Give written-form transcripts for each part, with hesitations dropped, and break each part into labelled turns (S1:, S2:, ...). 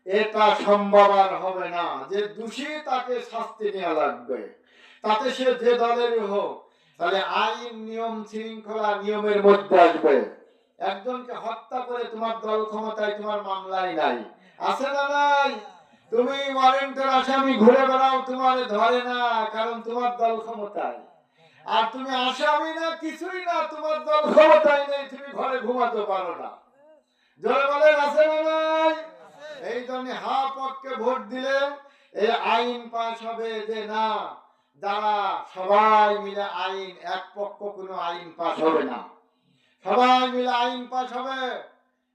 S1: এটা সম্ভব আর হবে না যে দোষী তাকে শাস্তি নেওয়া লাগবে, তাতে সে যে দলেরই হোক। তাহলে আইন নিয়ম শৃঙ্খলা নিয়মের মধ্যে আসবে। একজনকে হত্যা করে তোমার দল ক্ষমতায়, তোমার মামলাই নাই, আছে না নাই? তুমি ওয়ারেন্টের আসামি ঘুরে বেড়াও, তোমার ধরে না, কারণ তোমার দল ক্ষমতায়। আর তুমি আসামি না, কিছুই না, তোমার দল ক্ষমতায় নেই, তুমি ঘরে ঘুমাতে পারো না। জোরে বলেন আছে না নাই? এই জন্য হা পক্ষে ভোট দিলে এই আইন পাস হবে যে না, যারা সবাই মিলে আইন, এক পক্ষ কোনো আইন পাস হবে না, সবাই মিলে আইন পাস হবে।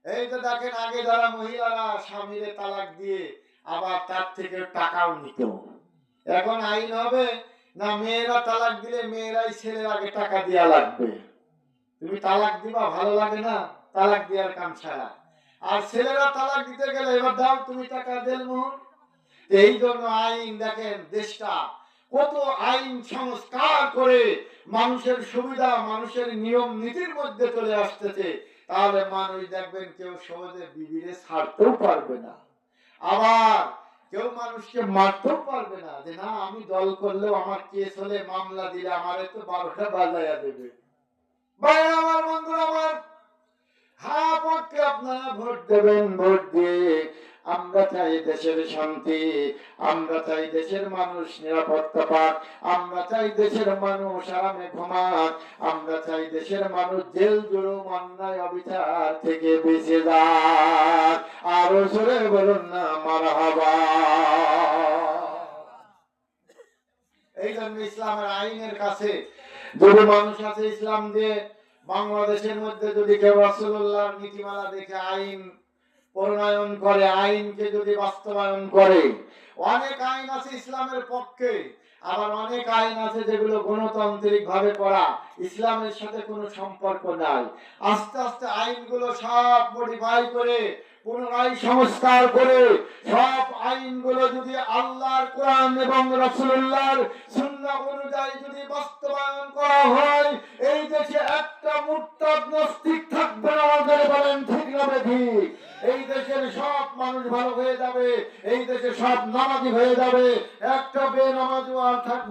S1: এই তো দেখেন, আগে যারা মহিলারা স্বামীরে তালাক দিয়ে আবার তার থেকে টাকাও নিত, এখন আইন হবে না মেয়েরা তালাক দিলে মেয়েরাই ছেলের আগে টাকা দেওয়া লাগবে। তুমি তালাক দিবা, ভালো লাগে না তালাক দেওয়ার কাম ছাড়া, আর ছেলেরা তালাক দিতে গেলে এবার দাও তুমি টাকা দেল মোহর। এই জন্য আইন দেখেন, দেশটা কত আইন সংস্কার করে মানুষের সুবিধা, মানুষের নিয়ম নীতির মধ্যে চলে আসতেছে। তাহলে মানুষ দেখবেন কেউ সহজে বিবিরে ছাড়তেও পারবে না, আবার কেউ মানুষকে মারতেও পারবে না, যে না আমি দল করলেও আমার কেস হলে মামলা দিলে আমার তো 12টা বাজাইয়া দেবে। ভাই আমার, বন্ধুরা আমার, হ্যাঁ পক্ষে আপনারা ভোট দেবেন। ভোট দিয়ে আমরা চাই দেশের শান্তি, আমরা চাই দেশের মানুষ নিরাপত্তা পাক, আমরা চাই দেশের মানুষ আরামে ঘুমাক, আমরা চাই দেশের মানুষ জেল জুলুম অন্যায় অবিচার থেকে বেঁচে যাক। আরো জোরে বলুন না মারহাবা। এই জন্য ইসলামের আইনের কাছে যদি মানুষ আছে, ইসলাম দিয়ে বাংলাদেশের মধ্যে যদি কেউ রাসূলুল্লাহর নীতিমালা দেখে আইন প্রণয়ন করে, আইনকে যদি বাস্তবায়ন করে, অনেক আইন আছে ইসলামের পক্ষে, আবার অনেক আইন আছে যেগুলো গণতান্ত্রিক ভাবে করা, ইসলামের সাথে কোনো সম্পর্ক নাই। আস্তে আস্তে আইনগুলো সব মডিফাই করে, পুনরায় সংস্কার করে, সব আইনগুলো যদি আল্লাহর কোরআন এবং রাসূলুল্লাহর সুন্নাহ অনুযায়ী যদি বাস্তবায়ন করা হয়, এই দেশে একটা মুরতাদ নাস্তিক থাকবে না। আমাদের বলেন ঠিক না ঠিক? এই দেশের সব মানুষ ভালো হয়ে যাবে, এই দেশে সব নামাজি হয়ে যাবে, একটা বেনামাজি আর থাকবে